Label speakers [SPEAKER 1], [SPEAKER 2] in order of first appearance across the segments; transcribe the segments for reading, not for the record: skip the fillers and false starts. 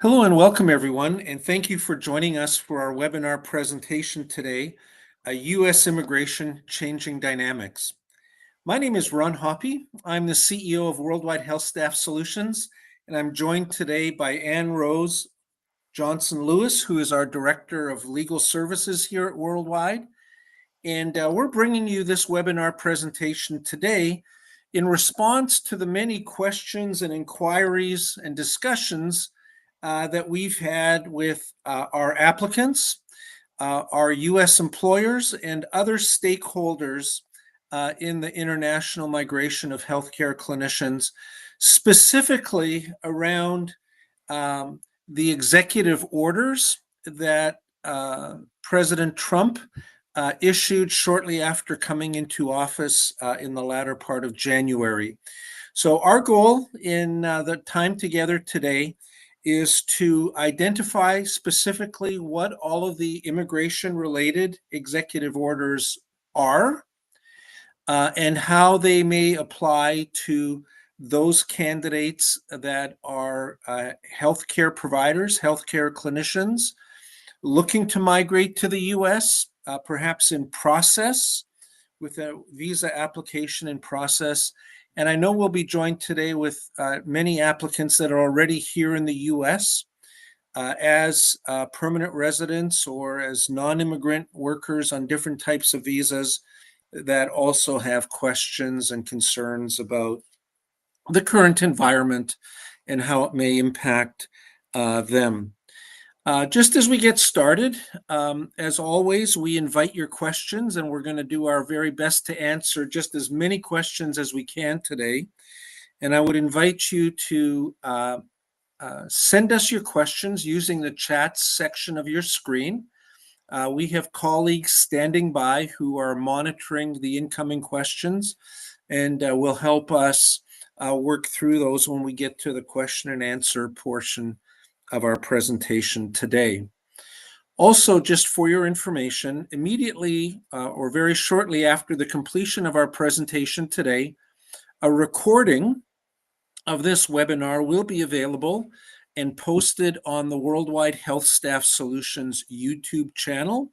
[SPEAKER 1] Hello and welcome everyone, and thank you for joining us for our webinar presentation today, U.S. Immigration Changing Dynamics. My name is Ron Hoppe. I'm the CEO of Worldwide HealthStaff Solutions, and I'm joined today by Ann Rose Johnson-Lewis, who is our Director of Legal Services here at Worldwide. And we're bringing you this webinar presentation today in response to the many questions and inquiries and discussions that we've had with our applicants, our U.S. employers, and other stakeholders in the international migration of healthcare clinicians, specifically around the executive orders that President Trump issued shortly after coming into office in the latter part of January. So our goal in the time together today is to identify specifically what all of the immigration-related executive orders are and how they may apply to those candidates that are healthcare providers, healthcare clinicians, looking to migrate to the U.S., perhaps in process, with a visa application in process. And I know we'll be joined today with many applicants that are already here in the U.S. As permanent residents or as non-immigrant workers on different types of visas that also have questions and concerns about the current environment and how it may impact them. Just as we get started, as always, we invite your questions, and we're going to do our very best to answer just as many questions as we can today. And I would invite you to send us your questions using the chat section of your screen. We have colleagues standing by who are monitoring the incoming questions and will help us work through those when we get to the question and answer portion of our presentation today. Also, just for your information, immediately or very shortly after the completion of our presentation today, a recording of this webinar will be available and posted on the Worldwide HealthStaff Solutions YouTube channel.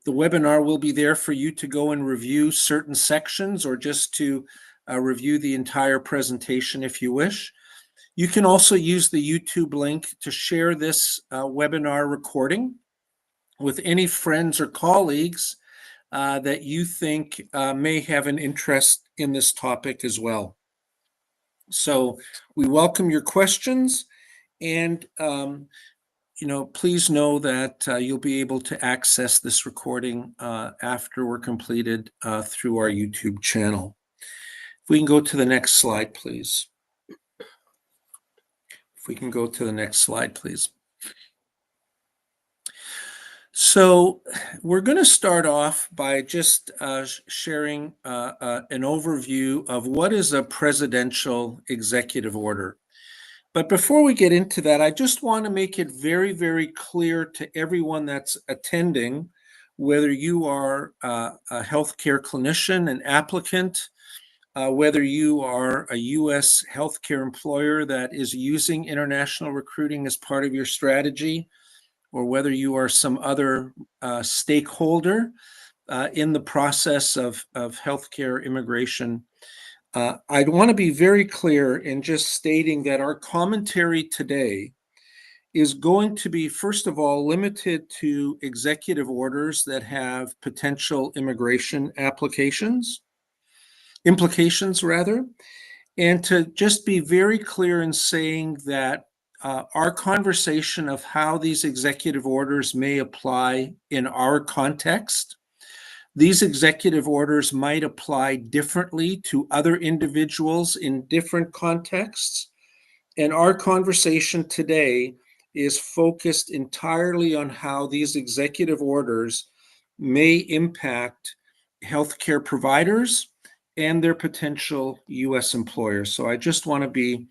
[SPEAKER 1] The webinar will be there for you to go and review certain sections or just to review the entire presentation if you wish. You can also use the YouTube link to share this webinar recording with any friends or colleagues that you think may have an interest in this topic as well. So we welcome your questions, and please know that you'll be able to access this recording after we're completed through our YouTube channel. If we can go to the next slide, please. We can go to the next slide, please. So we're going to start off by just sharing an overview of what is a presidential executive order. But before we get into that, I just want to make it very, very clear to everyone that's attending, whether you are a healthcare clinician, an applicant, whether you are a U.S. healthcare employer that is using international recruiting as part of your strategy, or whether you are some other stakeholder in the process of healthcare immigration, I'd want to be very clear in just stating that our commentary today is going to be, first of all, limited to executive orders that have potential immigration implications, and to just be very clear in saying that our conversation of how these executive orders may apply in our context, these executive orders might apply differently to other individuals in different contexts, and our conversation today is focused entirely on how these executive orders may impact healthcare providers and their potential U.S. employers. So I just want to be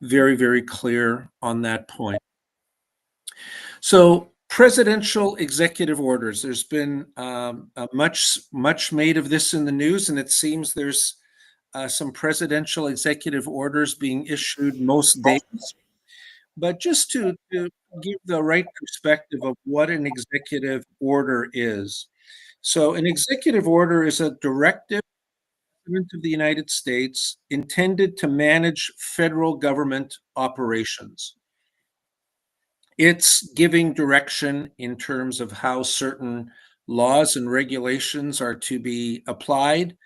[SPEAKER 1] very, very clear on that point. So presidential executive orders, there's been much made of this in the news, and it seems there's some presidential executive orders being issued most days. But just to give the right perspective of what an executive order is. So an executive order is a directive of the United States intended to manage federal government operations. It's giving direction in terms of how certain laws and regulations are to be applied,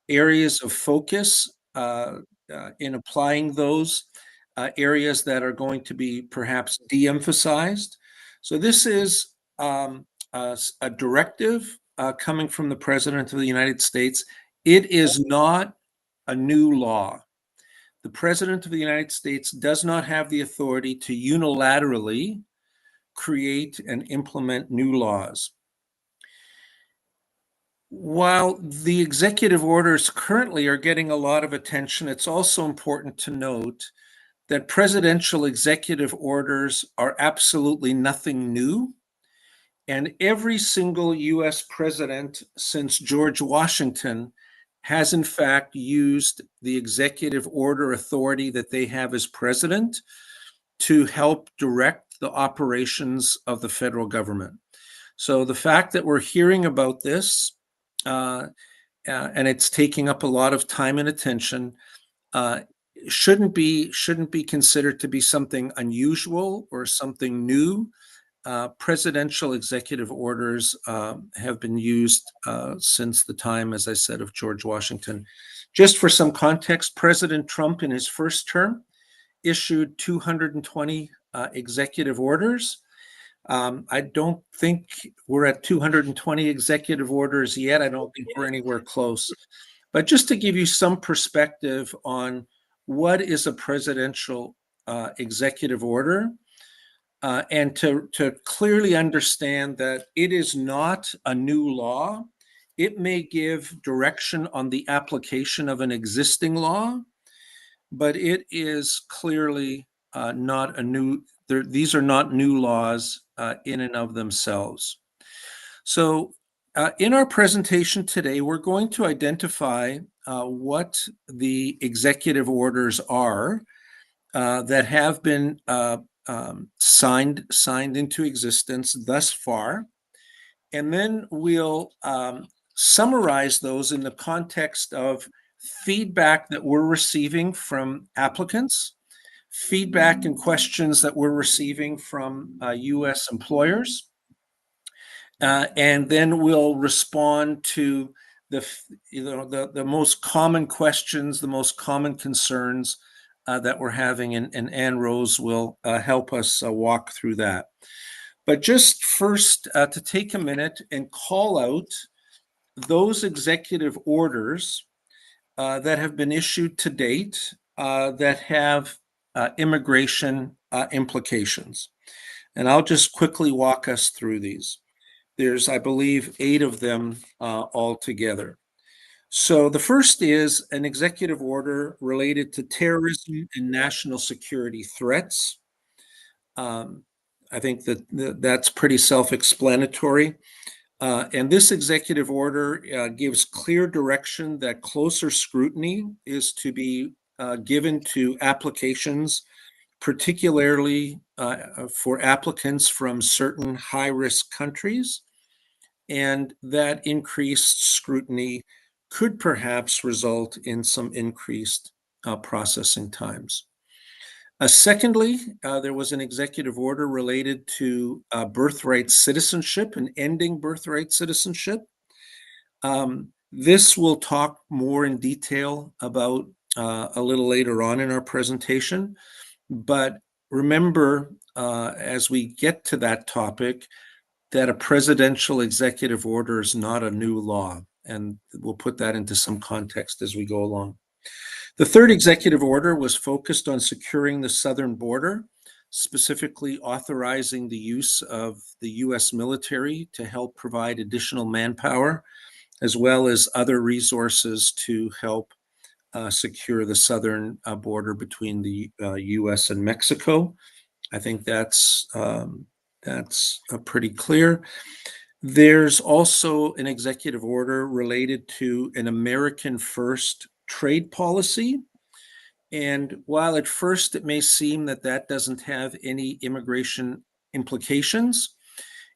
[SPEAKER 1] areas of focus in applying those, areas that are going to be perhaps de-emphasized. So this is a directive coming from the President of the United States. It is not a new law. The President of the United States does not have the authority to unilaterally create and implement new laws. While the executive orders currently are getting a lot of attention, it's also important to note that presidential executive orders are absolutely nothing new. And every single US president since George Washington has, in fact, used the executive order authority that they have as president to help direct the operations of the federal government. So the fact that we're hearing about this and it's taking up a lot of time and attention uh, shouldn't be considered to be something unusual or something new. Presidential executive orders have been used since the time, as I said, of George Washington. Just for some context, President Trump in his first term issued 220 executive orders. I don't think we're at 220 executive orders yet. I don't think we're anywhere close. But just to give you some perspective on what is a presidential executive order, and to clearly understand that it is not a new law. It may give direction on the application of an existing law, but it is clearly not a new, these are not new laws in and of themselves. So in our presentation today, we're going to identify what the executive orders are that have been signed into existence thus far. And then we'll summarize those in the context of feedback that we're receiving from applicants, feedback and questions that we're receiving from US employers. And then we'll respond to the most common questions, the most common concerns that we're having, and Ann Rose will help us walk through that. But just first to take a minute and call out those executive orders that have been issued to date that have immigration implications. And I'll just quickly walk us through these. There's, I believe, 8 of them altogether. So the first is an executive order related to terrorism and national security threats. I think that's pretty self-explanatory. And this executive order gives clear direction that closer scrutiny is to be given to applications, particularly for applicants from certain high-risk countries, and that increased scrutiny could perhaps result in some increased processing times. Secondly, there was an executive order related to birthright citizenship and ending birthright citizenship. This we'll talk more in detail about a little later on in our presentation. But remember, as we get to that topic, that a presidential executive order is not a new law. And we'll put that into some context as we go along. The third executive order was focused on securing the southern border, specifically authorizing the use of the US military to help provide additional manpower, as well as other resources to help secure the southern border between the US and Mexico. I think that's pretty clear. There's also an executive order related to an American first trade policy. And while at first it may seem that that doesn't have any immigration implications,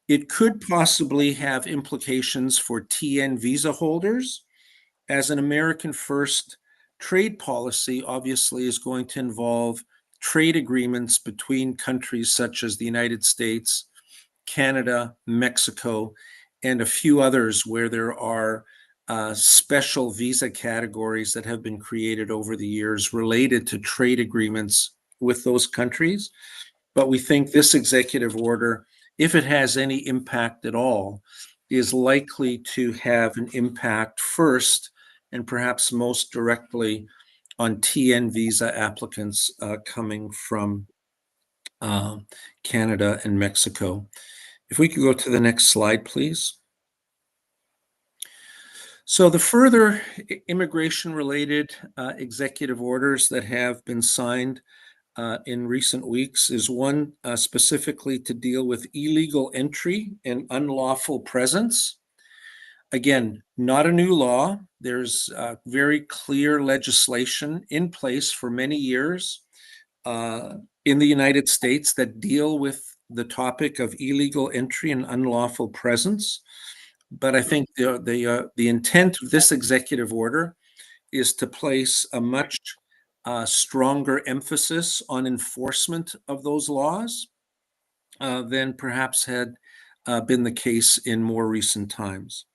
[SPEAKER 1] it could possibly have implications for TN visa holders, as an American first trade policy obviously is going to involve trade agreements between countries such as the United States, Canada, Mexico, and a few others where there are special visa categories that have been created over the years related to trade agreements with those countries. But we think this executive order, if it has any impact at all, is likely to have an impact first and perhaps most directly on TN visa applicants coming from Canada and Mexico. If we could go to the next slide, please. So the further immigration-related executive orders that have been signed in recent weeks is one specifically to deal with illegal entry and unlawful presence. Again, not a new law. There's very clear legislation in place for many years in the United States that deal with the topic of illegal entry and unlawful presence. But I think the intent of this executive order is to place a much stronger emphasis on enforcement of those laws than perhaps had been the case in more recent times.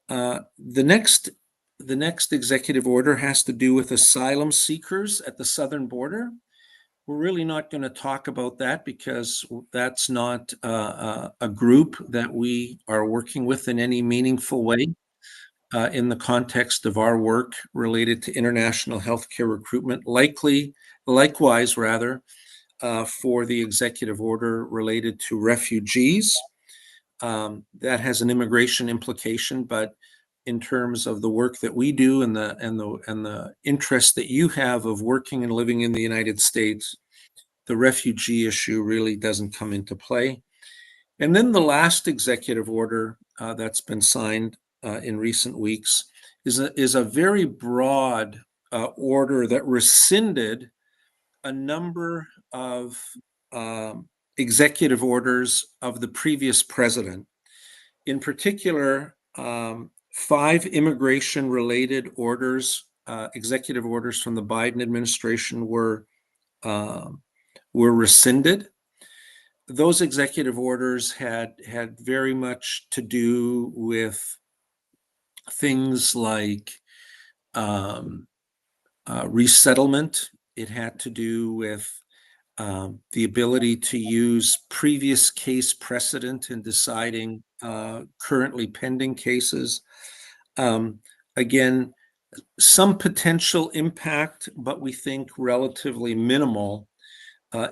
[SPEAKER 1] The next executive order has to do with asylum seekers at the southern border. We're really not going to talk about that because that's not a group that we are working with in any meaningful way in the context of our work related to international healthcare recruitment. Likewise, for the executive order related to refugees. That has an immigration implication, but in terms of the work that we do and the interest that you have of working and living in the United States, the refugee issue really doesn't come into play. And then the last executive order that's been signed in recent weeks is a very broad order that rescinded a number of executive orders of the previous president. In particular, 5 immigration-related orders, executive orders from the Biden administration were rescinded. Those executive orders had very much to do with things like resettlement. It had to do with the ability to use previous case precedent in deciding currently pending cases. Again, some potential impact, but we think relatively minimal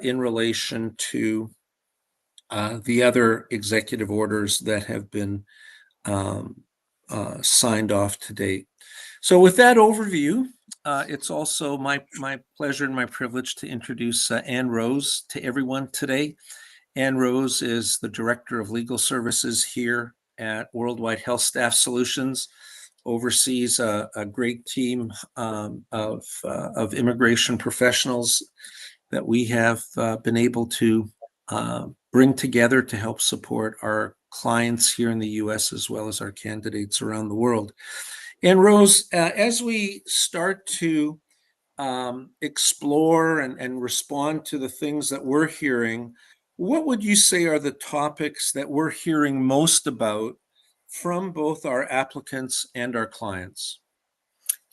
[SPEAKER 1] in relation to the other executive orders that have been signed off to date. So with that overview, it's also my pleasure and my privilege to introduce Ann Rose to everyone today. Ann Rose is the Director of Legal Services here at Worldwide HealthStaff Solutions, oversees a great team of immigration professionals that we have been able to bring together to help support our clients here in the US as well as our candidates around the world. And Rose, as we start to explore and respond to the things that we're hearing, what would you say are the topics that we're hearing most about from both our applicants and our clients?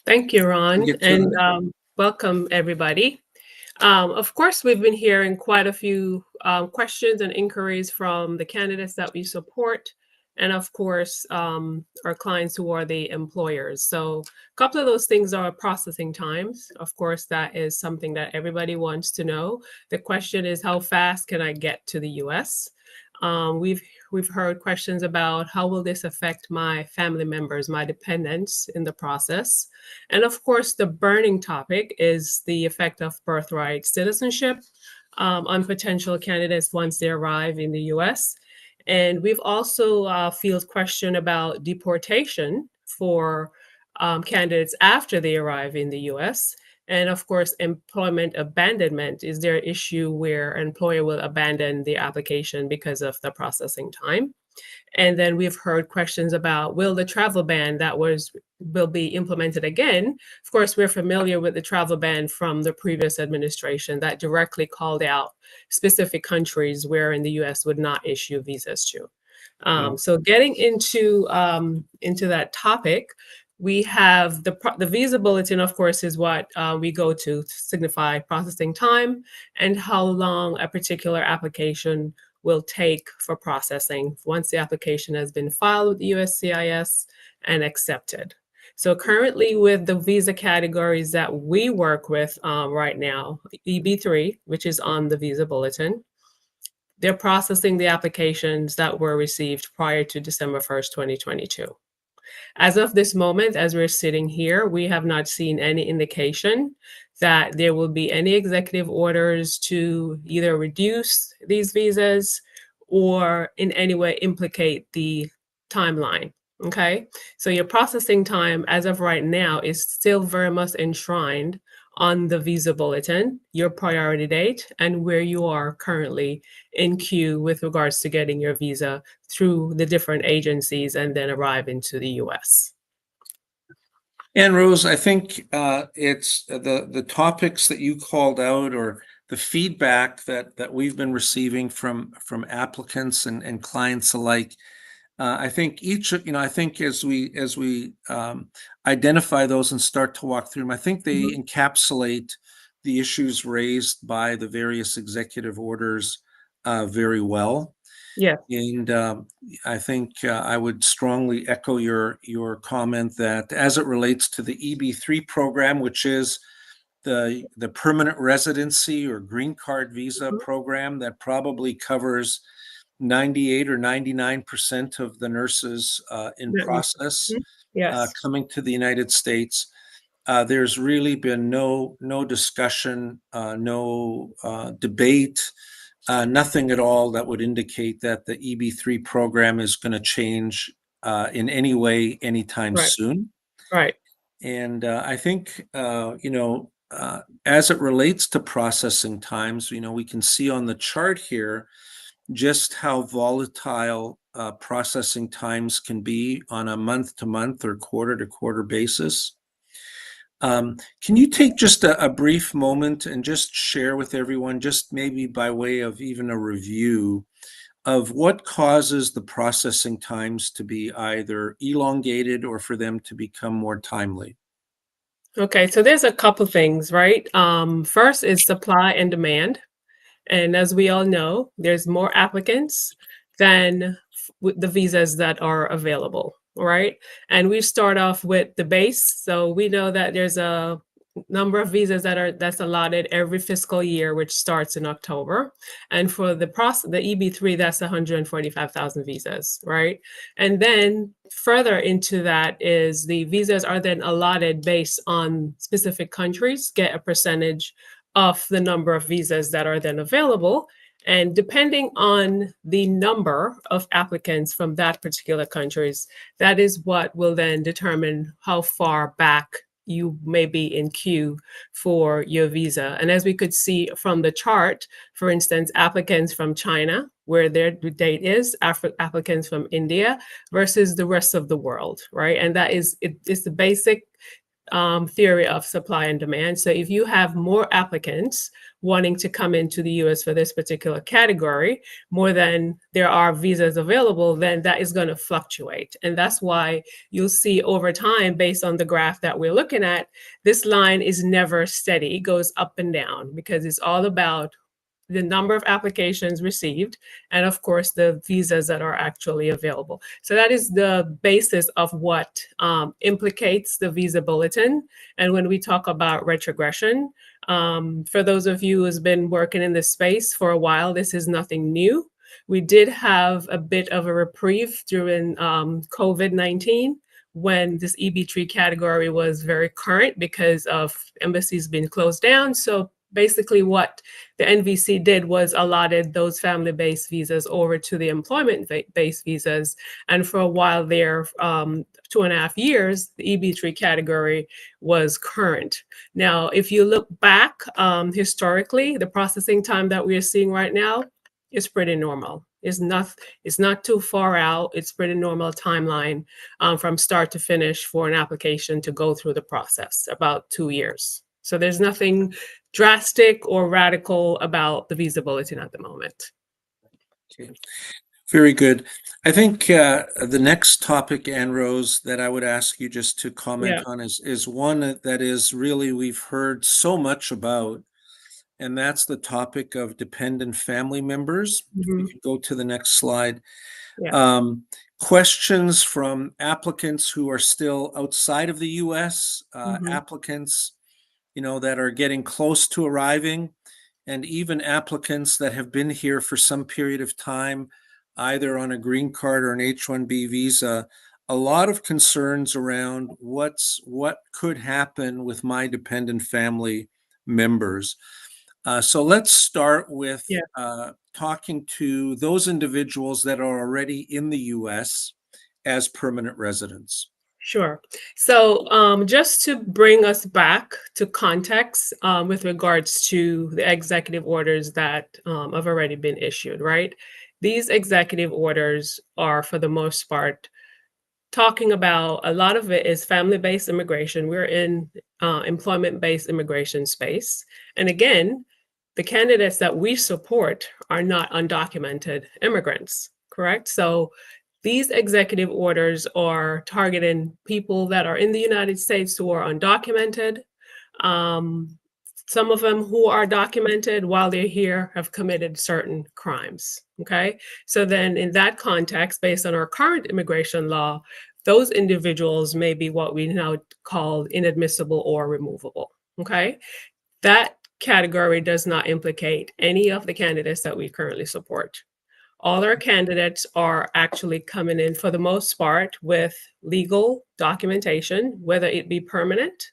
[SPEAKER 2] Thank you, Ron, and welcome everybody. Of course, we've been hearing quite a few questions and inquiries from the candidates that we support, and of course, our clients who are the employers. So a couple of those things are processing times. Of course, that is something that everybody wants to know. The question is, how fast can I get to the US? We've heard questions about how will this affect my family members, my dependents in the process. And of course, the burning topic is the effect of birthright citizenship on potential candidates once they arrive in the US. And we've also field question about deportation for candidates after they arrive in the US. And of course, employment abandonment is their issue where an employer will abandon the application because of the processing time. And then we've heard questions about, will the travel ban will be implemented again? Of course, we're familiar with the travel ban from the previous administration that directly called out specific countries where in the US would not issue visas to. So getting into that topic, we have the visa bulletin, of course, is what we go to signify processing time and how long a particular application will take for processing once the application has been filed with the USCIS and accepted. So currently with the visa categories that we work with right now, EB3, which is on the visa bulletin, they're processing the applications that were received prior to December 1st, 2022. As of this moment, as we're sitting here, we have not seen any indication that there will be any executive orders to either reduce these visas or in any way implicate the timeline. Okay, so your processing time as of right now is still very much enshrined on the visa bulletin, your priority date, and where you are currently in queue with regards to getting your visa through the different agencies and then arrive into the US.
[SPEAKER 1] And Rose, I think it's the topics that you called out, or the feedback that we've been receiving from applicants and clients alike. I think I think as we identify those and start to walk through them, I think they encapsulate the issues raised by the various executive orders very well.
[SPEAKER 2] Yeah.
[SPEAKER 1] And I think I would strongly echo your comment that as it relates to the EB3 program, which is the permanent residency or green card visa program that probably covers 98 or 99% of the nurses in process
[SPEAKER 2] Yes.
[SPEAKER 1] coming to the United States. There's really been no discussion, no debate, nothing at all that would indicate that the EB3 program is going to change in any way anytime soon.
[SPEAKER 2] Right.
[SPEAKER 1] And I think, as it relates to processing times, we can see on the chart here just how volatile processing times can be on a month-to-month or quarter-to-quarter basis. Can you take just a brief moment and just share with everyone, just maybe by way of even a review, of what causes the processing times to be either elongated or for them to become more timely?
[SPEAKER 2] Okay, so there's a couple things, right? First is supply and demand. And as we all know, there's more applicants than the visas that are available, right? And we start off with the base. So we know that there's a number of visas that's allotted every fiscal year, which starts in October. And for the EB3, that's 145,000 visas, right? And then further into that is the visas are then allotted based on specific countries, get a percentage of the number of visas that are then available. And depending on the number of applicants from that particular countries, that is what will then determine how far back you may be in queue for your visa. And as we could see from the chart, for instance, applicants from China, where their due date is, applicants from India versus the rest of the world, right? And that is, it's the basic theory of supply and demand. So if you have more applicants wanting to come into the US for this particular category, more than there are visas available, then that is going to fluctuate. And that's why you'll see over time, based on the graph that we're looking at, this line is never steady, it goes up and down because it's all about the number of applications received, and of course, the visas that are actually available. So that is the basis of what implicates the visa bulletin. And when we talk about retrogression, for those of you who's been working in this space for a while, this is nothing new. We did have a bit of a reprieve during COVID-19 when this EB3 category was very current because of embassies being closed down. So basically what the NVC did was allotted those family-based visas over to the employment-based visas. And for a while there, 2.5 years, the EB3 category was current. Now, if you look back historically, the processing time that we are seeing right now is pretty normal. It's not too far out. It's pretty normal timeline from start to finish for an application to go through the process, about 2 years. So there's nothing drastic or radical about the visa bulletin at the moment.
[SPEAKER 1] Okay. Very good. I think the next topic, Anne Rose, that I would ask you just to comment on is one that is really we've heard so much about, and that's the topic of dependent family members. If we could go to the next slide. Questions from applicants who are still outside of the U.S., applicants, that are getting close to arriving, and even applicants that have been here for some period of time, either on a green card or an H-1B visa. A lot of concerns around what could happen with my dependent family members. So let's start with talking to those individuals that are already in the U.S. as permanent residents.
[SPEAKER 2] Sure. So just to bring us back to context with regards to the executive orders that have already been issued, right? These executive orders are, for the most part, talking about, a lot of it is family-based immigration. We're in employment-based immigration space. And again, the candidates that we support are not undocumented immigrants, correct? So these executive orders are targeting people that are in the United States who are undocumented. Some of them who are documented while they're here have committed certain crimes, okay? So then in that context, based on our current immigration law, those individuals may be what we now call inadmissible or removable, okay? That category does not implicate any of the candidates that we currently support. All our candidates are actually coming in, for the most part, with legal documentation, whether it be permanent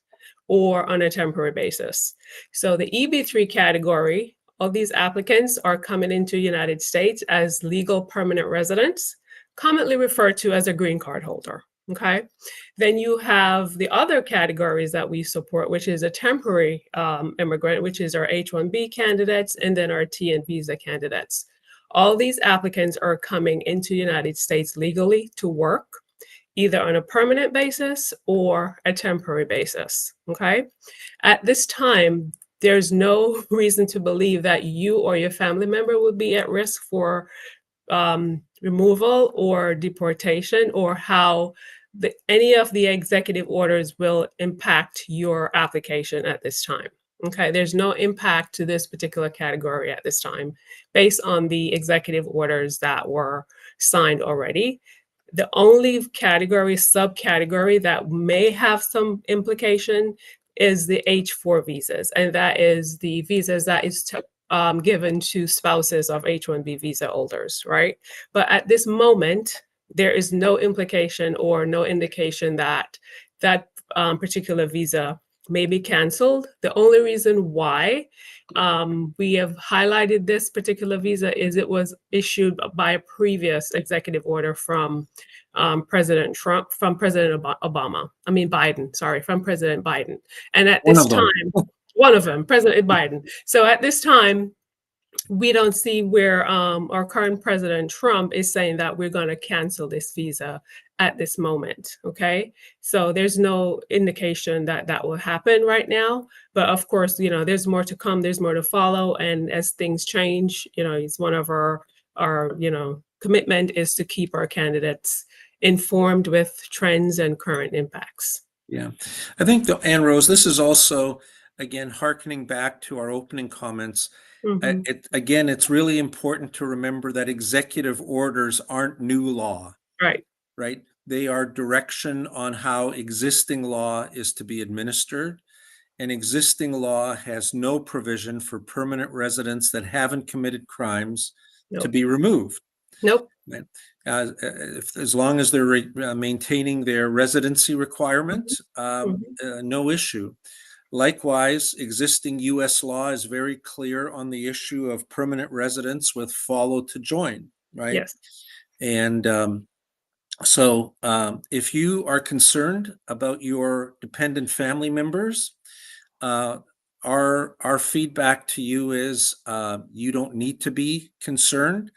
[SPEAKER 2] or on a temporary basis. So the EB3 category of these applicants are coming into the United States as legal permanent residents, commonly referred to as a green card holder, okay? Then you have the other categories that we support, which is a temporary immigrant, which is our H-1B candidates, and then our TN visa candidates. All these applicants are coming into the United States legally to work, either on a permanent basis or a temporary basis, okay? At this time, there's no reason to believe that you or your family member would be at risk for removal or deportation, or how any of the executive orders will impact your application at this time. Okay, there's no impact to this particular category at this time based on the executive orders that were signed already. The only category, subcategory that may have some implication is the H-4 visas, and that is the visas that is given to spouses of H-1B visa holders, right? But at this moment, there is no implication or no indication that that particular visa may be canceled. The only reason why we have highlighted this particular visa is it was issued by a previous executive order from President Trump, from President Biden, sorry, from President Biden. And at this time, one of them, President Biden. So at this time, we don't see where our current President Trump is saying that we're going to cancel this visa at this moment, okay? So there's no indication that that will happen right now. But of course, there's more to come, there's more to follow. And as things change, it's one of our commitment is to keep our candidates informed with trends and current impacts.
[SPEAKER 1] Yeah, I think, Anne Rose, this is also, again, hearkening back to our opening comments. Again, it's really important to remember that executive orders aren't new law. Right? They are direction on how existing law is to be administered. And existing law has no provision for permanent residents that haven't committed crimes to be removed. As long as they're maintaining their residency requirement, no issue. Likewise, existing U.S. law is very clear on the issue of permanent residence with follow to join, right?
[SPEAKER 2] Yes.
[SPEAKER 1] And so if you are concerned about your dependent family members, our feedback to you is you don't need to be concerned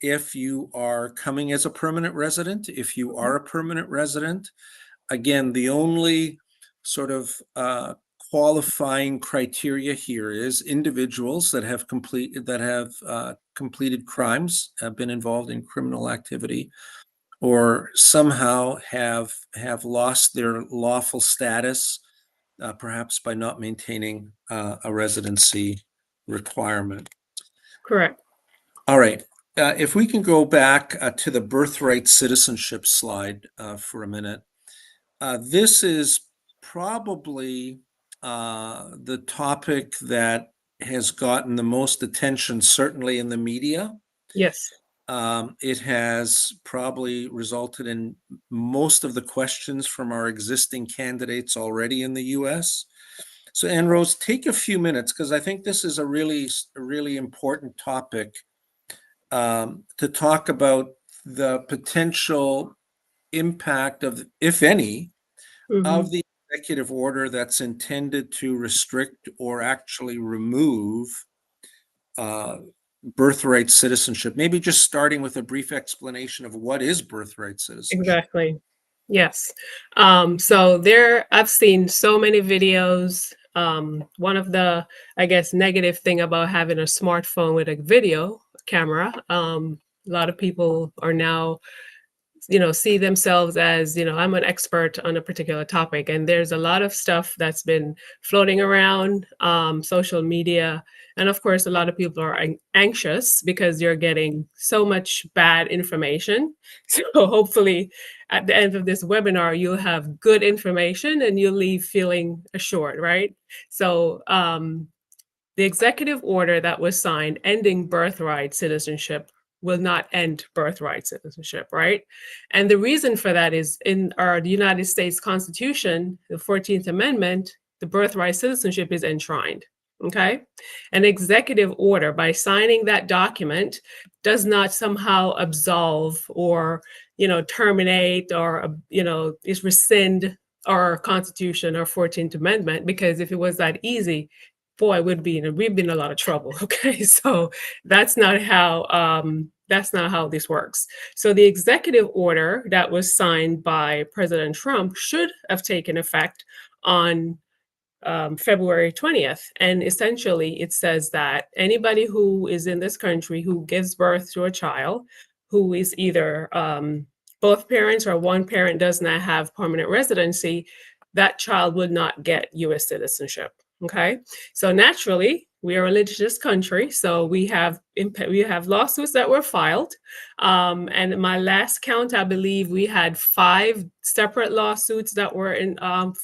[SPEAKER 1] if you are coming as a permanent resident. If you are a permanent resident, again, the only sort of qualifying criteria here is individuals that have completed crimes, have been involved in criminal activity, or somehow have lost their lawful status, perhaps by not maintaining a residency requirement.
[SPEAKER 2] Correct.
[SPEAKER 1] All right. If we can go back to the birthright citizenship slide for a minute. This is probably the topic that has gotten the most attention, certainly in the media.
[SPEAKER 2] Yes.
[SPEAKER 1] It has probably resulted in most of the questions from our existing candidates already in the US. So, Anne Rose, take a few minutes, because I think this is a really important topic to talk about the potential impact of, if any, of the executive order that's intended to restrict or actually remove birthright citizenship. Maybe just starting with a brief explanation of what is birthright citizenship.
[SPEAKER 2] Exactly. Yes. So I've seen so many videos. One of the, I guess, negative thing about having a smartphone with a video camera, a lot of people are now, see themselves as, I'm an expert on a particular topic. And there's a lot of stuff that's been floating around social media. And of course, a lot of people are anxious because you're getting so much bad information. So hopefully at the end of this webinar, you'll have good information and you'll leave feeling assured, right? So the executive order that was signed ending birthright citizenship will not end birthright citizenship, right? And the reason for that is in the United States Constitution, the 14th Amendment, the birthright citizenship is enshrined, okay? An executive order, by signing that document, does not somehow absolve or, terminate or, is rescind our Constitution or 14th Amendment, because if it was that easy, boy, we'd be in a lot of trouble. Okay, so that's not how this works. So the executive order that was signed by President Trump should have taken effect on February 20th. And essentially, it says that anybody who is in this country who gives birth to a child who is either both parents or one parent does not have permanent residency, that child would not get U.S. citizenship. Okay, so naturally, we are a litigious country, so we have lawsuits that were filed. And my last count, I believe we had 5 separate lawsuits that were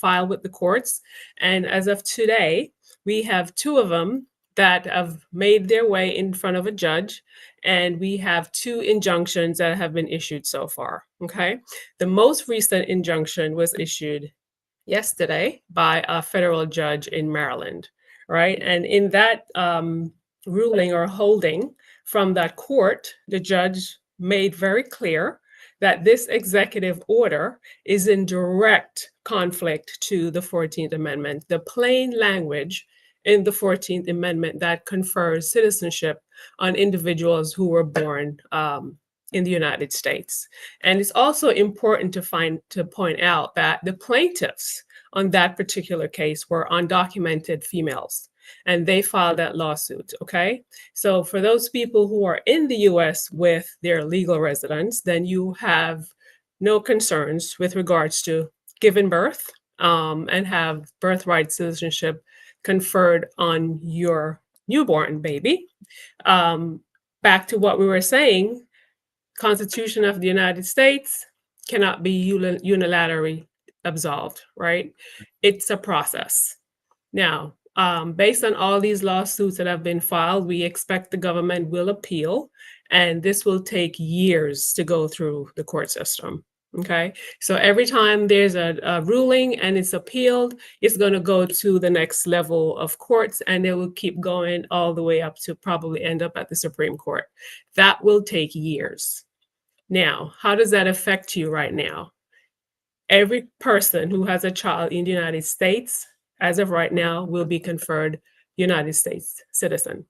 [SPEAKER 2] filed with the courts. And as of today, we have 2 of them that have made their way in front of a judge, and we have 2 injunctions that have been issued so far. Okay, the most recent injunction was issued yesterday by a federal judge in Maryland, right? And in that ruling or holding from that court, the judge made very clear that this executive order is in direct conflict to the 14th Amendment, the plain language in the 14th Amendment that confers citizenship on individuals who were born in the United States. And it's also important to point out that the plaintiffs on that particular case were undocumented females, and they filed that lawsuit, okay? So for those people who are in the US with their legal residence, then you have no concerns with regards to giving birth and have birthright citizenship conferred on your newborn baby. Back to what we were saying, Constitution of the United States cannot be unilaterally absolved, right? It's a process. Now, based on all these lawsuits that have been filed, we expect the government will appeal, and this will take years to go through the court system, Okay, so every time there's a ruling and it's appealed, it's going to go to the next level of courts, and it will keep going all the way up to probably end up at the Supreme Court. That will take years. Now, how does that affect you right now? Every person who has a child in the United States, as of right now, will be conferred United States citizen.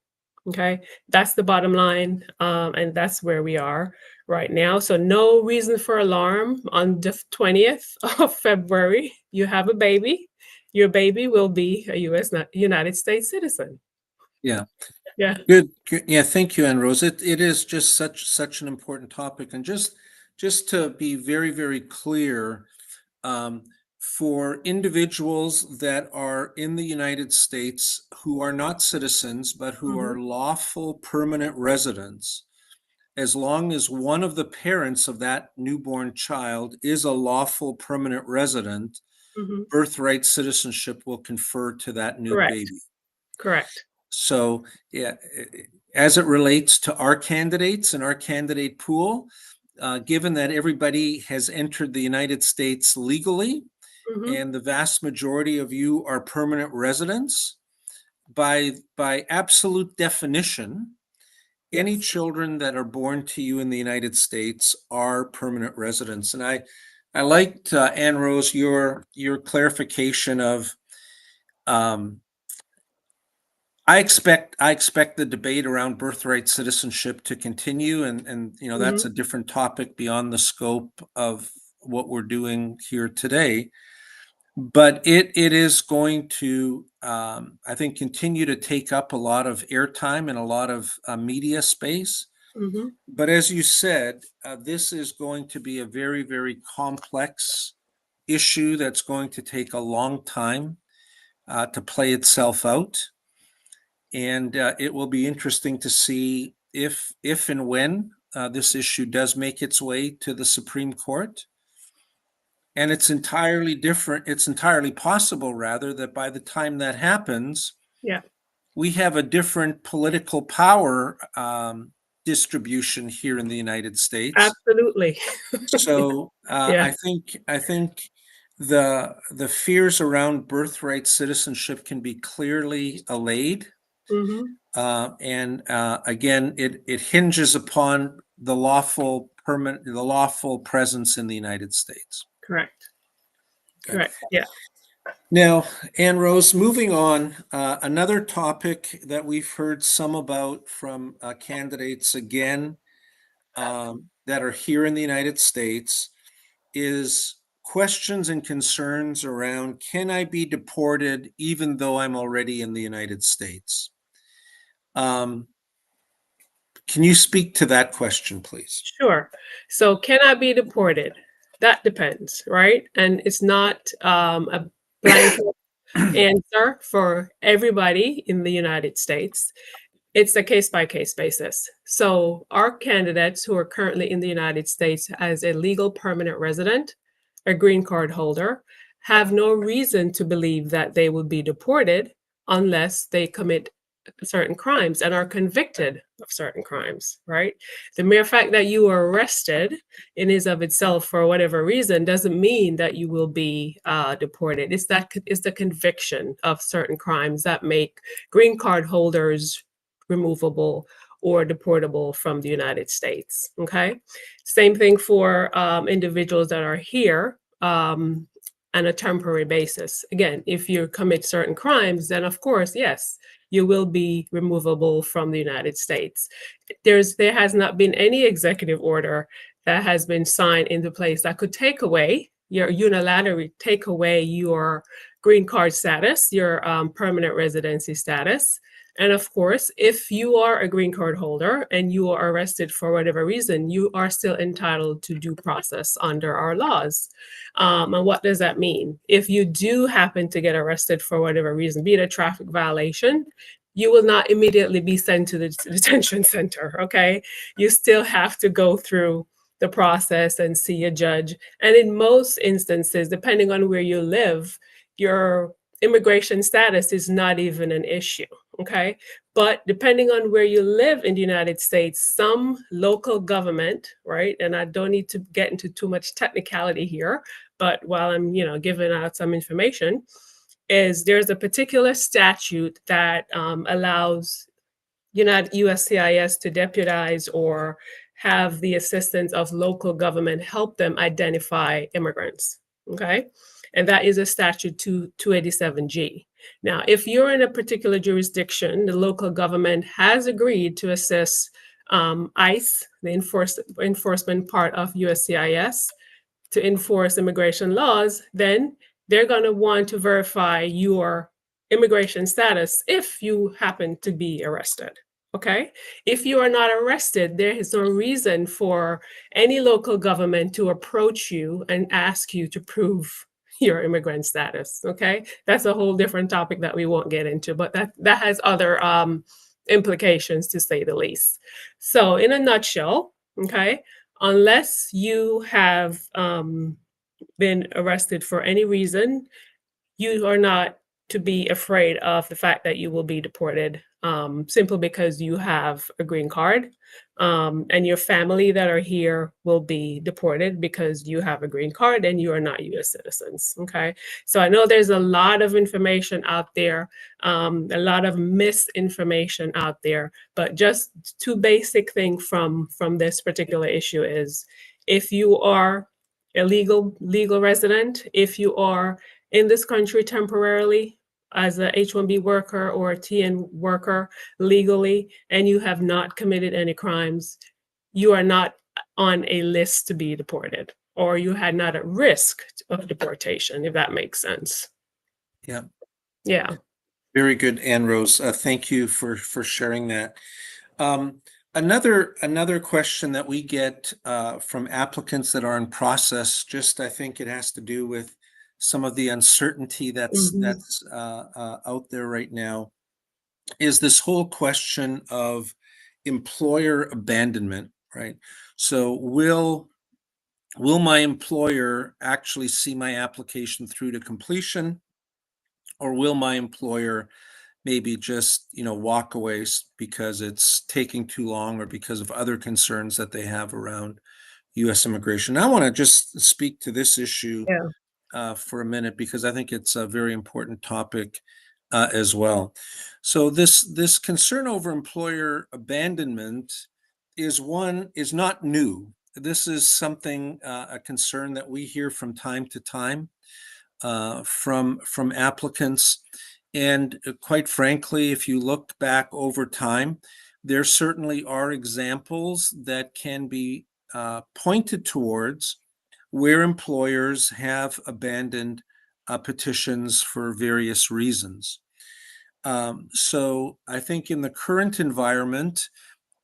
[SPEAKER 2] Okay, that's the bottom line, and that's where we are right now. So no reason for alarm. On the 20th of February, you have a baby. Your baby will be a United States citizen.
[SPEAKER 1] Yeah.
[SPEAKER 2] Yeah.
[SPEAKER 1] Good. Yeah. Thank you, Ann Rose. It is just such an important topic, and just to be very, very clear, for individuals that are in the United States who are not citizens, but who are lawful permanent residents, as long as one of the parents of that newborn child is a lawful permanent resident, birthright citizenship will confer to that new
[SPEAKER 2] Correct.
[SPEAKER 1] baby.
[SPEAKER 2] Correct.
[SPEAKER 1] So, yeah, as it relates to our candidates and our candidate pool, given that everybody has entered the United States legally, and the vast majority of you are permanent residents, by absolute definition, any children that are born to you in the United States are permanent residents. And I liked, Ann Rose, your clarification of, I expect the debate around birthright citizenship to continue, and that's a different topic beyond the scope of what we're doing here today. But it is going to, I think, continue to take up a lot of airtime and a lot of media space. But as you said, this is going to be a very, very complex issue that's going to take a long time to play itself out. And it will be interesting to see if and when this issue does make its way to the Supreme Court. And it's entirely possible, rather, that by the time that happens, we have a different political power distribution here in the United States.
[SPEAKER 2] Absolutely.
[SPEAKER 1] So I think the fears around birthright citizenship can be clearly allayed. And again, it hinges upon the lawful presence in the United States.
[SPEAKER 2] Correct. Correct. Yeah.
[SPEAKER 1] Now, Ann Rose, moving on, another topic that we've heard some about from candidates again that are here in the United States is questions and concerns around, can I be deported even though I'm already in the United States? Can you speak to that question, please?
[SPEAKER 2] Sure. So can I be deported? That depends, right? And it's not a blanket answer for everybody in the United States. It's a case-by-case basis. So our candidates who are currently in the United States as a legal permanent resident, a green card holder, have no reason to believe that they will be deported unless they commit certain crimes and are convicted of certain crimes, right? The mere fact that you are arrested in is of itself for whatever reason doesn't mean that you will be deported. It's the conviction of certain crimes that make green card holders removable or deportable from the United States, okay? Same thing for individuals that are here on a temporary basis. Again, if you commit certain crimes, then of course, yes, you will be removable from the United States. There has not been any executive order that has been signed into place that could take away unilaterally take away your green card status, your permanent residency status. And of course, if you are a green card holder and you are arrested for whatever reason, you are still entitled to due process under our laws. And what does that mean? If you do happen to get arrested for whatever reason, be it a traffic violation, you will not immediately be sent to the detention center, okay? You still have to go through the process and see a judge. And in most instances, depending on where you live, your immigration status is not even an issue, Okay. But depending on where you live in the United States, some local government, right? And I don't need to get into too much technicality here, but while I'm, giving out some information, is there's a particular statute that allows USCIS to deputize or have the assistance of local government help them identify immigrants. Okay. And that is a statute 287G. Now, if you're in a particular jurisdiction, the local government has agreed to assist ICE, the enforcement part of USCIS, to enforce immigration laws, then they're going to want to verify your immigration status if you happen to be arrested. Okay. If you are not arrested, there is no reason for any local government to approach you and ask you to prove your immigrant status. Okay. That's a whole different topic that we won't get into, but that has other implications, to say the least. So in a nutshell, okay, unless you have been arrested for any reason, you are not to be afraid of the fact that you will be deported simply because you have a green card, and your family that are here will be deported because you have a green card and you are not US citizens. Okay. So I know there's a lot of information out there, a lot of misinformation out there, but just two basic things from this particular issue is, if you are a legal resident, if you are in this country temporarily as a H-1B worker or a TN worker legally, and you have not committed any crimes, you are not on a list to be deported, or you had not at risk of deportation, if that makes sense.
[SPEAKER 1] Yeah.
[SPEAKER 2] Yeah.
[SPEAKER 1] Very good, Ann Rose. Thank you for sharing that. Another question that we get from applicants that are in process, I think it has to do with some of the uncertainty that's out there right now, is this whole question of employer abandonment, right? So will my employer actually see my application through to completion, or will my employer maybe just walk away because it's taking too long, or because of other concerns that they have around U.S. immigration? I want to just speak to this issue for a minute, because I think it's a very important topic as well. So this concern over employer abandonment is not new. This is something, a concern that we hear from time to time from applicants. And quite frankly, if you look back over time, there certainly are examples that can be pointed towards where employers have abandoned petitions for various reasons. So I think in the current environment,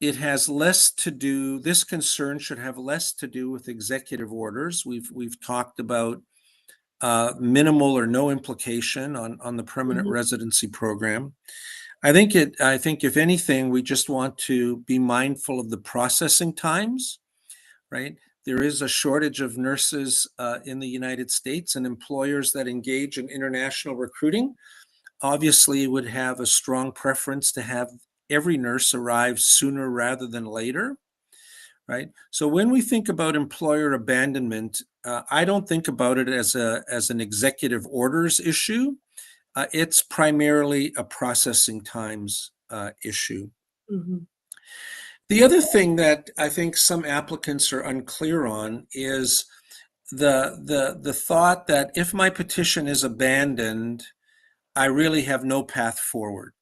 [SPEAKER 1] it has less to do, this concern should have less to do with executive orders. We've talked about minimal or no implication on the permanent residency program. I think if anything, we just want to be mindful of the processing times, right? There is a shortage of nurses in the United States, and employers that engage in international recruiting obviously would have a strong preference to have every nurse arrive sooner rather than later, right? So when we think about employer abandonment, I don't think about it as an executive orders issue. It's primarily a processing times issue. The other thing that I think some applicants are unclear on is the thought that if my petition is abandoned, I really have no path forward.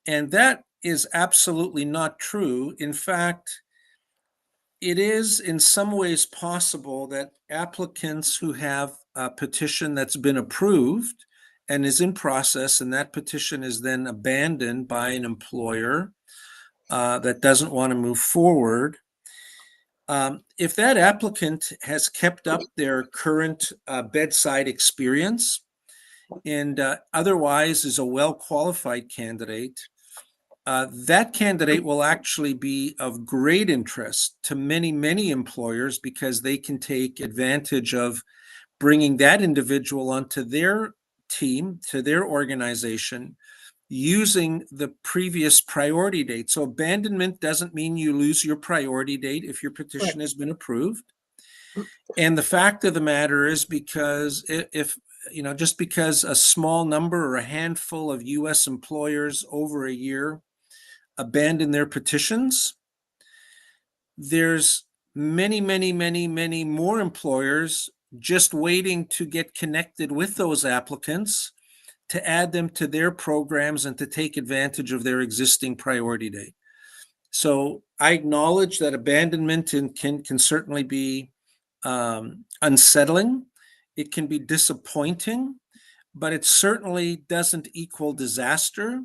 [SPEAKER 1] And that is absolutely not true. In fact, it is in some ways possible that applicants who have a petition that's been approved and is in process, and that petition is then abandoned by an employer that doesn't want to move forward, if that applicant has kept up their current bedside experience and otherwise is a well-qualified candidate, that candidate will actually be of great interest to many, many employers, because they can take advantage of bringing that individual onto their team, to their organization, using the previous priority date. So abandonment doesn't mean you lose your priority date if your petition has been approved. And the fact of the matter is, because if just because a small number or a handful of U.S. employers over a year abandon their petitions, there's many, many, many, many more employers just waiting to get connected with those applicants to add them to their programs and to take advantage of their existing priority date. So I acknowledge that abandonment can certainly be unsettling. It can be disappointing, but it certainly doesn't equal disaster.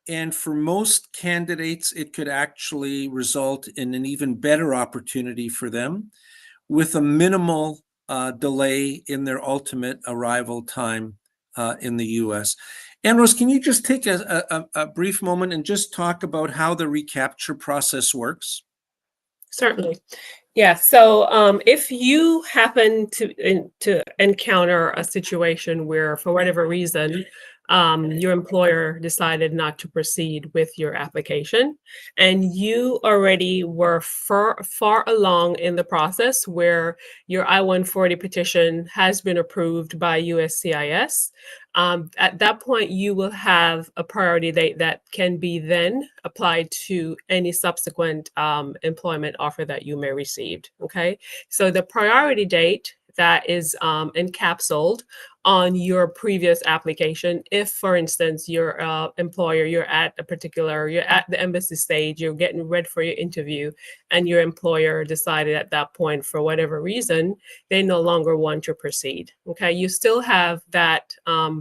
[SPEAKER 1] And for most candidates, it could actually result in an even better opportunity for them with a minimal delay in their ultimate arrival time in the US. Ambrose, can you just take a brief moment and just talk about how the recapture process works?
[SPEAKER 2] Certainly. Yeah. So if you happen to encounter a situation where, for whatever reason, your employer decided not to proceed with your application, and you already were far along in the process where your I-140 petition has been approved by USCIS, at that point, you will have a priority date that can be then applied to any subsequent employment offer that you may receive. Okay, so the priority date that is encapsulated on your previous application. If, for instance, your employer, you're at the embassy stage, you're getting ready for your interview, and your employer decided at that point, for whatever reason, they no longer want to proceed. Okay, you still have that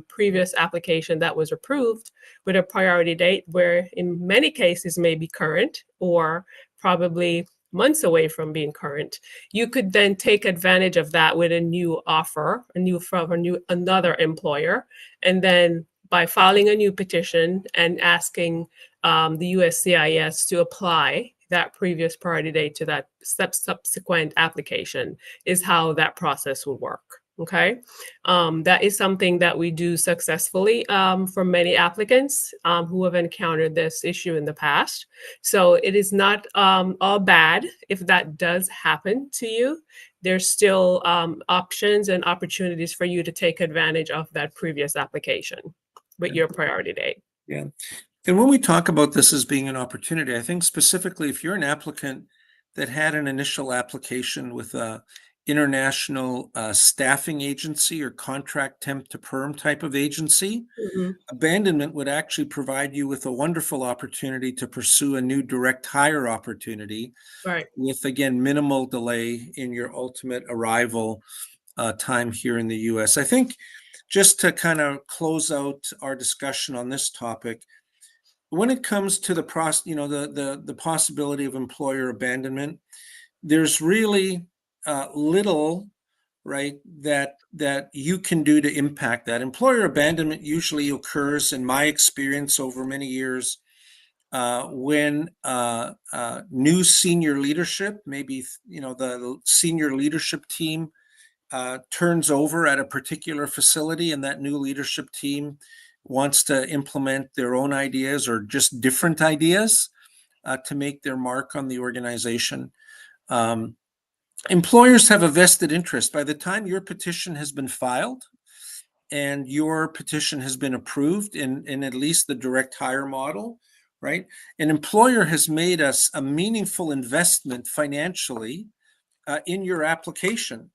[SPEAKER 2] previous application that was approved with a priority date, where in many cases may be current or probably months away from being current. You could then take advantage of that with a new offer, another employer, and then by filing a new petition and asking the USCIS to apply that previous priority date to that subsequent application is how that process will work. Okay, that is something that we do successfully for many applicants who have encountered this issue in the past. So it is not all bad if that does happen to you. There's still options and opportunities for you to take advantage of that previous application with your priority date.
[SPEAKER 1] Yeah. And when we talk about this as being an opportunity, I think specifically if you're an applicant that had an initial application with a international staffing agency or contract temp to perm type of agency, abandonment would actually provide you with a wonderful opportunity to pursue a new direct hire opportunity,
[SPEAKER 2] Right.
[SPEAKER 1] with, again, minimal delay in your ultimate arrival time here in the US. I think just to kind of close out our discussion on this topic, when it comes to the possibility of employer abandonment, there's really little, right, that you can do to impact that. Employer abandonment usually occurs, in my experience over many years, when new senior leadership, maybe the senior leadership team turns over at a particular facility, and that new leadership team wants to implement their own ideas or just different ideas to make their mark on the organization. Employers have a vested interest. By the time your petition has been filed and your petition has been approved in at least the direct hire model, right? An employer has made a meaningful investment financially in your application.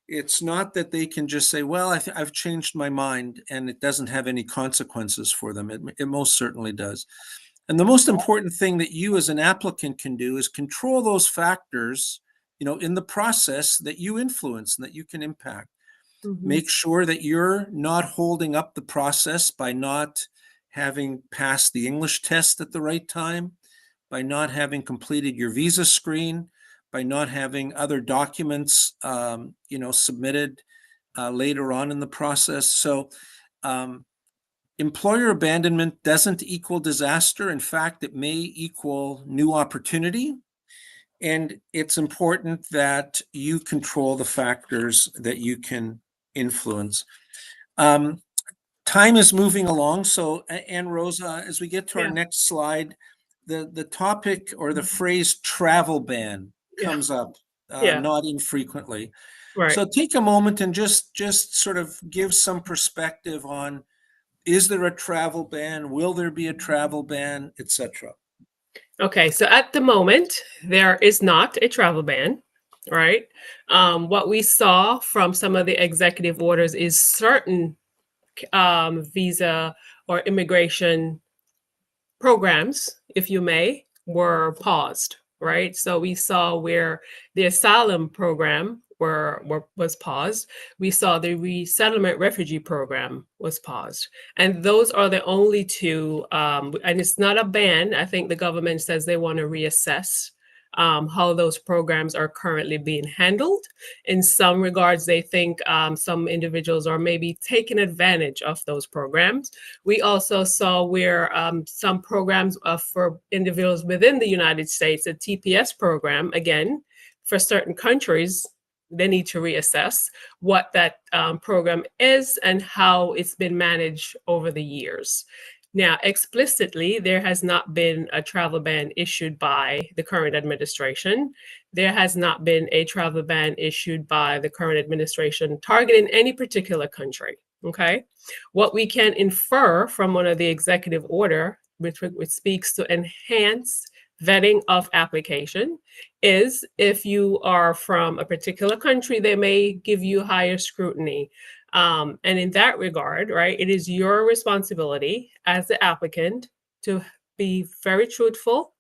[SPEAKER 1] It's not that they can just say, well, I've changed my mind, and it doesn't have any consequences for them. It most certainly does. And the most important thing that you as an applicant can do is control those factors, in the process that you influence and that you can impact. Make sure that you're not holding up the process by not having passed the English test at the right time, by not having completed your visa screen, by not having other documents, submitted later on in the process. So employer abandonment doesn't equal disaster. In fact, it may equal new opportunity. And it's important that you control the factors that you can influence. time is moving along. So, and Rosa, as we get to our
[SPEAKER 2] Yeah.
[SPEAKER 1] next slide, the topic or the phrase travel ban
[SPEAKER 2] Yeah.
[SPEAKER 1] comes up
[SPEAKER 2] Yeah.
[SPEAKER 1] not infrequently.
[SPEAKER 2] Right.
[SPEAKER 1] So take a moment and just sort of give some perspective on, is there a travel ban? Will there be a travel ban, etc.?
[SPEAKER 2] Okay, so at the moment, there is not a travel ban, right? What we saw from some of the executive orders is certain visa or immigration programs, if you may, were paused, right? So we saw where the asylum program was paused. We saw the resettlement refugee program was paused. And those are the only two, and it's not a ban. I think the government says they want to reassess how those programs are currently being handled. In some regards, they think some individuals are maybe taking advantage of those programs. We also saw where some programs for individuals within the United States, a TPS program, again, for certain countries, they need to reassess what that program is and how it's been managed over the years. Now, explicitly, there has not been a travel ban issued by the current administration. There has not been a travel ban issued by the current administration targeting any particular country. Okay. What we can infer from one of the executive order, which speaks to enhance vetting of application, is if you are from a particular country, they may give you higher scrutiny. And in that regard, right, it is your responsibility as the applicant to be very truthful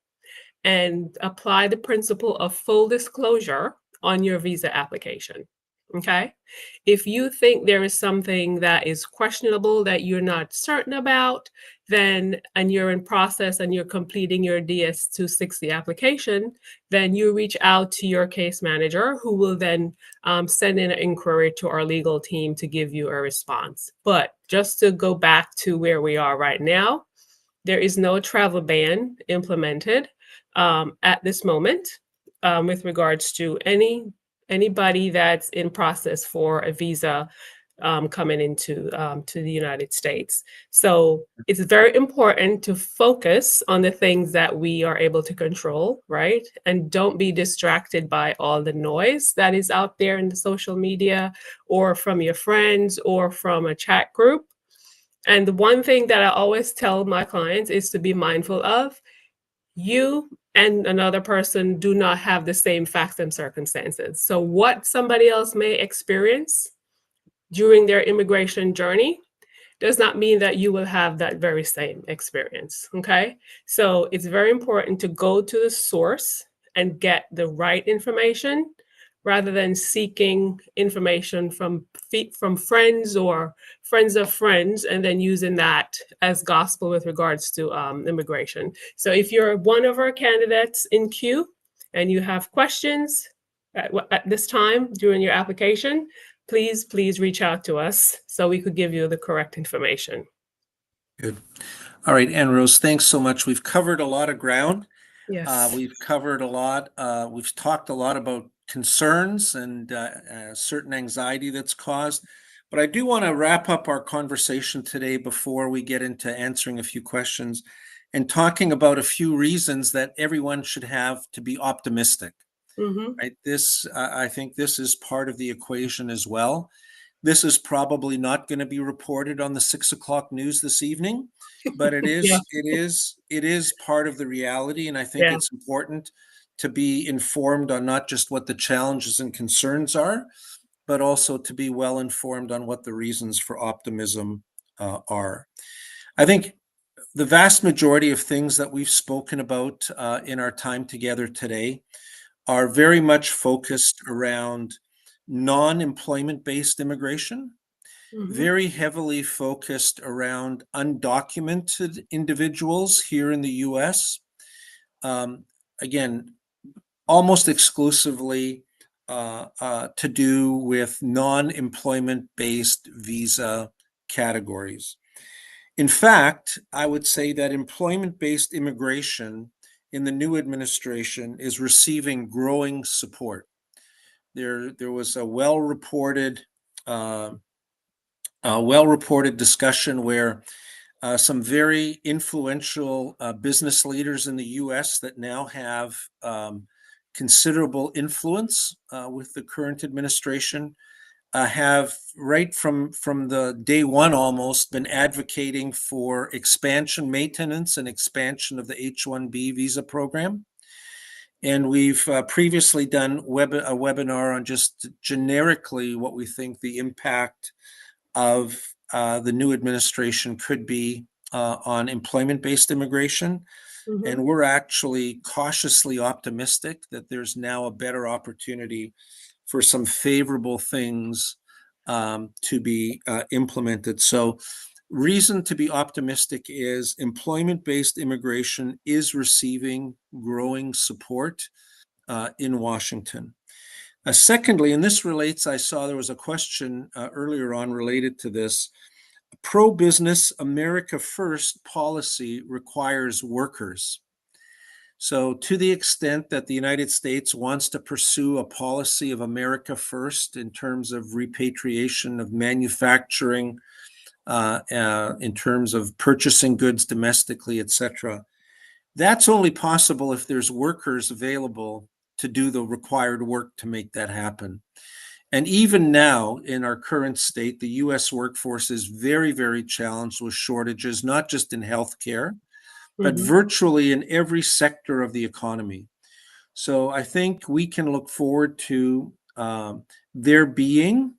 [SPEAKER 2] and apply the principle of full disclosure on your visa application. Okay. If you think there is something that is questionable that you're not certain about, then, and you're in process and you're completing your DS-260 application, then you reach out to your case manager who will then send in an inquiry to our legal team to give you a response. But just to go back to where we are right now, there is no travel ban implemented at this moment with regards to anybody that's in process for a visa coming into to the United States. So it's very important to focus on the things that we are able to control, right? And don't be distracted by all the noise that is out there in the social media or from your friends or from a chat group. And the one thing that I always tell my clients is to be mindful of, you and another person do not have the same facts and circumstances. So what somebody else may experience during their immigration journey does not mean that you will have that very same experience. Okay. So it's very important to go to the source and get the right information rather than seeking information from friends or friends of friends and then using that as gospel with regards to immigration. So if you're one of our candidates in queue and you have questions at this time during your application, please reach out to us so we could give you the correct information.
[SPEAKER 1] Good. All right, Anne Rose, thanks so much. We've covered a lot of ground.
[SPEAKER 2] Yes.
[SPEAKER 1] We've covered a lot. We've talked a lot about concerns and certain anxiety that's caused. But I do want to wrap up our conversation today before we get into answering a few questions and talking about a few reasons that everyone should have to be optimistic.
[SPEAKER 2] Mm-hmm.
[SPEAKER 1] Right? I think this is part of the equation as well. This is probably not going to be reported on the 6 o'clock news this evening, but it
[SPEAKER 2] Yeah.
[SPEAKER 1] is part of the reality. And I think
[SPEAKER 2] Yeah.
[SPEAKER 1] it's important to be informed on not just what the challenges and concerns are, but also to be well informed on what the reasons for optimism are. I think the vast majority of things that we've spoken about in our time together today are very much focused around non-employment based immigration,
[SPEAKER 2] Mm-hmm.
[SPEAKER 1] very heavily focused around undocumented individuals here in the US. Again, almost exclusively to do with non-employment based visa categories. In fact, I would say that employment based immigration in the new administration is receiving growing support. There was a well-reported well-reported discussion where some very influential business leaders in the U.S. that now have considerable influence with the current administration have right from the day one almost been advocating for expansion, maintenance, and expansion of the H-1B visa program. And we've previously done a webinar on just generically what we think the impact of the new administration could be on employment-based immigration.
[SPEAKER 2] Mhm.
[SPEAKER 1] And we're actually cautiously optimistic that there's now a better opportunity for some favorable things to be implemented. So reason to be optimistic is employment-based immigration is receiving growing support in Washington. Secondly, and this relates, I saw there was a question earlier on related to this, pro-business America First policy requires workers. So to the extent that the United States wants to pursue a policy of America First in terms of repatriation of manufacturing, in terms of purchasing goods domestically, et cetera, that's only possible if there's workers available to do the required work to make that happen. And even now, in our current state, the US workforce is very, very challenged with shortages, not just in healthcare, but virtually in every sector of the economy. So I think we can look forward to there being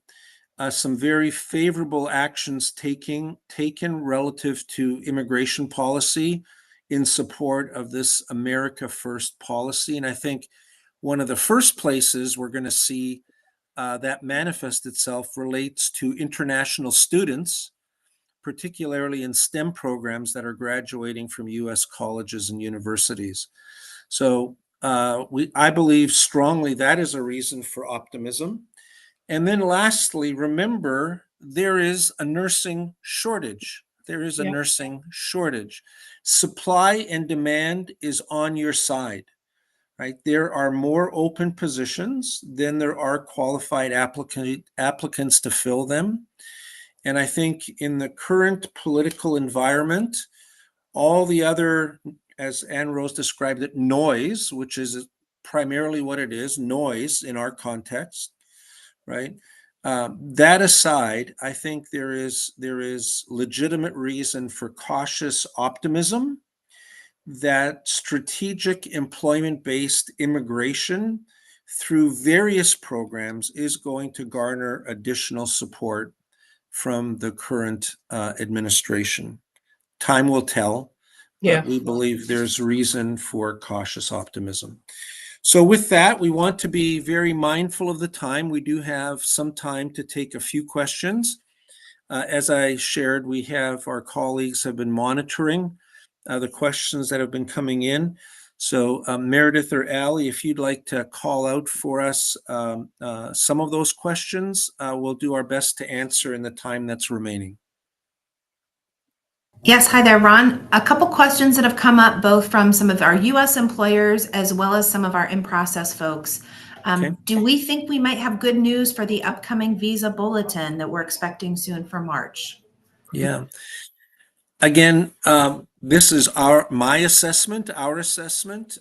[SPEAKER 1] some very favorable actions taken relative to immigration policy in support of this America First policy. And I think one of the first places we're going to see that manifest itself relates to international students, particularly in STEM programs that are graduating from US colleges and universities. So I believe strongly that is a reason for optimism. And then lastly, remember, there is a nursing shortage. There is a nursing shortage. Supply and demand is on your side, right? There are more open positions than there are qualified applicants to fill them. And I think in the current political environment, all the other, as Ann Rose described it, noise, which is primarily what it is, noise in our context, right? That aside, I think there is legitimate reason for cautious optimism that strategic employment-based immigration through various programs is going to garner additional support from the current administration. Time will tell, but we believe there's reason for cautious optimism. So with that, we want to be very mindful of the time. We do have some time to take a few questions. As I shared, we have our colleagues have been monitoring the questions that have been coming in. So Meredith or Allie, if you'd like to call out for us some of those questions, we'll do our best to answer in the time that's remaining.
[SPEAKER 3] Yes, hi there, Ron. A couple questions that have come up both from some of our U.S. employers as well as some of our in-process folks. Do we think we might have good news for the upcoming visa bulletin that we're expecting soon for March?
[SPEAKER 1] Yeah. Again, this is my assessment, our assessment.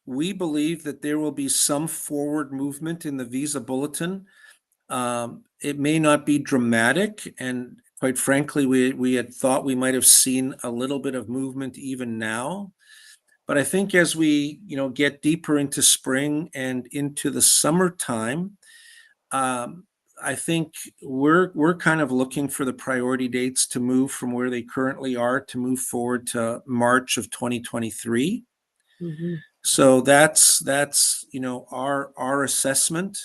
[SPEAKER 1] We believe that there will be some forward movement in the visa bulletin. It may not be dramatic, and quite frankly, we had thought we might have seen a little bit of movement even now. But I think as we get deeper into spring and into the summertime, I think we're kind of looking for the priority dates to move from where they currently are to move forward to March of 2023. So that's our assessment.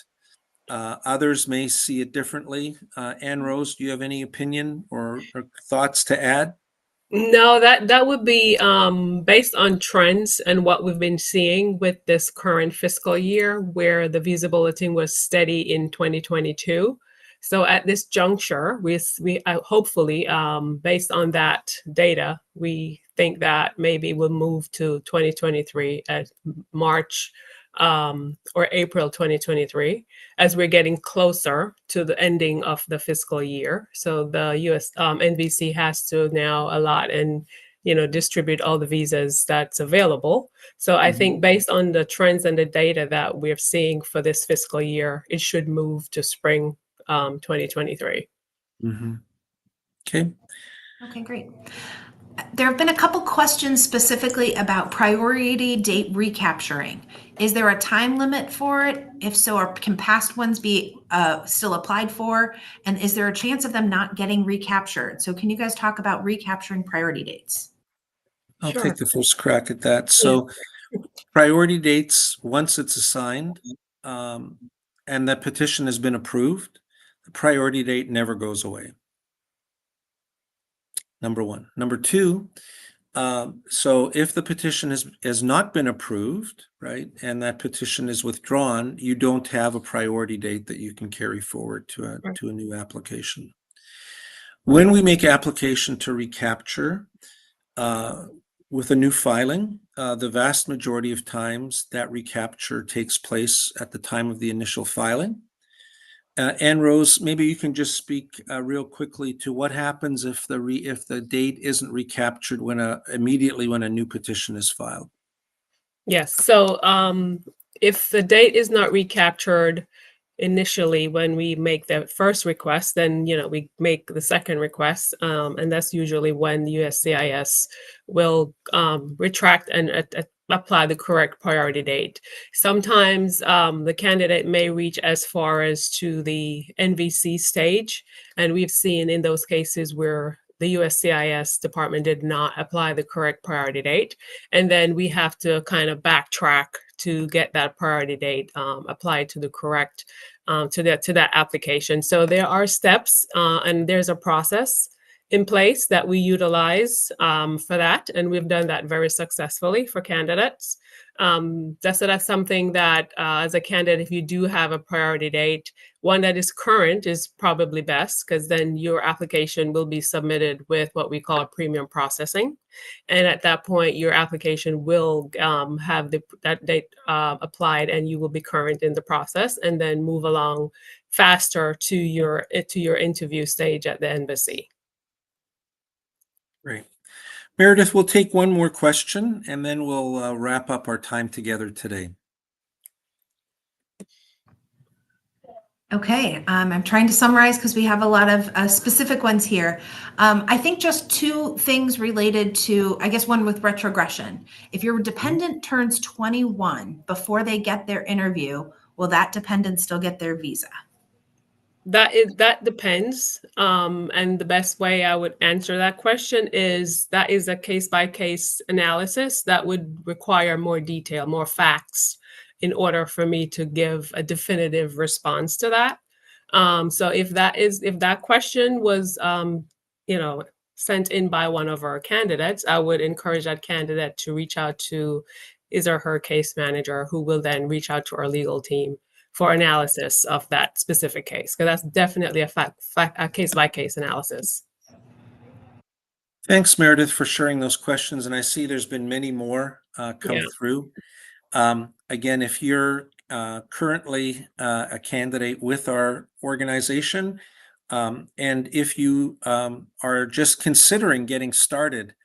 [SPEAKER 1] Others may see it differently. Ann Rose, do you have any opinion or thoughts to add?
[SPEAKER 2] No, that would be based on trends and what we've been seeing with this current fiscal year, where the visa bulletin was steady in 2022. So at this juncture, we hopefully, based on that data, we think that maybe we'll move to 2023 at March or April 2023, as we're getting closer to the ending of the fiscal year. So the US NVC has to now allot and distribute all the visas that's available. So I think based on the trends and the data that we're seeing for this fiscal year, it should move to spring 2023.
[SPEAKER 1] Okay.
[SPEAKER 3] Okay, great. There have been a couple questions specifically about priority date recapturing. Is there a time limit for it? If so, can past ones be still applied for? And is there a chance of them not getting recaptured? So can you guys talk about recapturing priority dates?
[SPEAKER 1] I'll
[SPEAKER 2] Sure.
[SPEAKER 1] take the first crack at that. So priority dates, once it's assigned and that petition has been approved, the priority date never goes away. Number one. Number two, so if the petition has not been approved, right, and that petition is withdrawn, you don't have a priority date that you can carry forward to a new application. When we make application to recapture with a new filing, the vast majority of times that recapture takes place at the time of the initial filing. And Rose, maybe you can just speak real quickly to what happens if the date isn't recaptured immediately when a new petition is filed.
[SPEAKER 2] Yes. So if the date is not recaptured initially when we make the first request, then we make the second request, and that's usually when the USCIS will retract and apply the correct priority date. Sometimes the candidate may reach as far as to the NVC stage, and we've seen in those cases where the USCIS department did not apply the correct priority date, and then we have to kind of backtrack to get that priority date applied to the correct to that application. So there are steps and there's a process in place that we utilize for that, and we've done that very successfully for candidates. That's something that as a candidate, if you do have a priority date, one that is current is probably best, because then your application will be submitted with what we call premium processing. And at that point, your application will have that date applied, and you will be current in the process, and then move along faster to your interview stage at the embassy.
[SPEAKER 1] Great. Meredith, we'll take one more question and then we'll wrap up our time together today.
[SPEAKER 3] Okay, I'm trying to summarize because we have a lot of specific ones here. I think just two things related to, I guess one with retrogression. If your dependent turns 21 before they get their interview, will that dependent still get their visa?
[SPEAKER 2] That depends. And the best way I would answer that question is that is a case-by-case analysis that would require more detail, more facts, in order for me to give a definitive response to that. So if that question was sent in by one of our candidates, I would encourage that candidate to reach out to his or her case manager, who will then reach out to our legal team for analysis of that specific case, because that's definitely a case-by-case analysis.
[SPEAKER 1] Thanks, Meredith, for sharing those questions. And I see there's been many more come through. Again, if you're currently a candidate with our organization, and if you are just considering getting started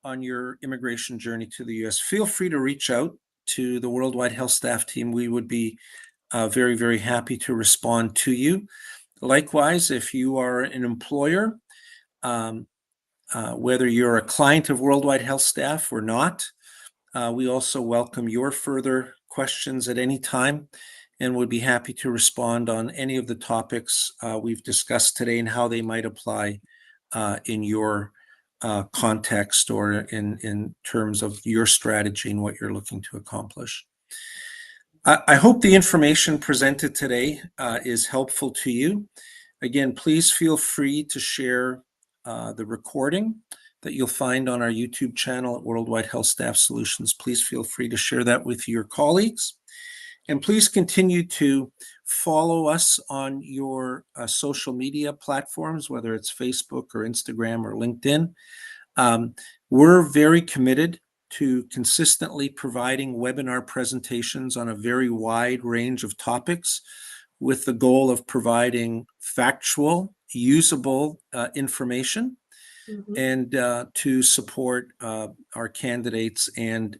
[SPEAKER 1] on your immigration journey to the U.S., feel free to reach out to the Worldwide HealthStaff team. We would be very, very happy to respond to you. Likewise, if you are an employer, whether you're a client of Worldwide HealthStaff or not, we also welcome your further questions at any time and would be happy to respond on any of the topics we've discussed today and how they might apply in your context or in terms of your strategy and what you're looking to accomplish. I hope the information presented today is helpful to you. Again, please feel free to share the recording that you'll find on our YouTube channel at Worldwide HealthStaff Solutions. Please feel free to share that with your colleagues. And please continue to follow us on your social media platforms, whether it's Facebook or Instagram or LinkedIn. We're very committed to consistently providing webinar presentations on a very wide range of topics with the goal of providing factual, usable information and to support our candidates and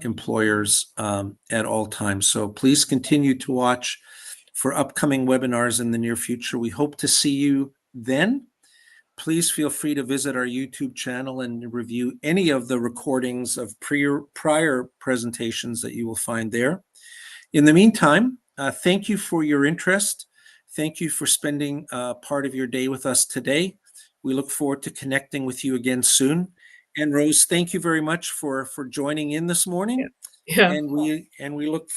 [SPEAKER 1] employers at all times. So please continue to watch for upcoming webinars in the near future. We hope to see you then. Please feel free to visit our YouTube channel and review any of the recordings of prior presentations that you will find there. In the meantime, thank you for your interest. Thank you for spending part of your day with us today. We look forward to connecting with you again soon. And Rose, thank you very much for joining in this morning.
[SPEAKER 2] Yeah.
[SPEAKER 1] And we look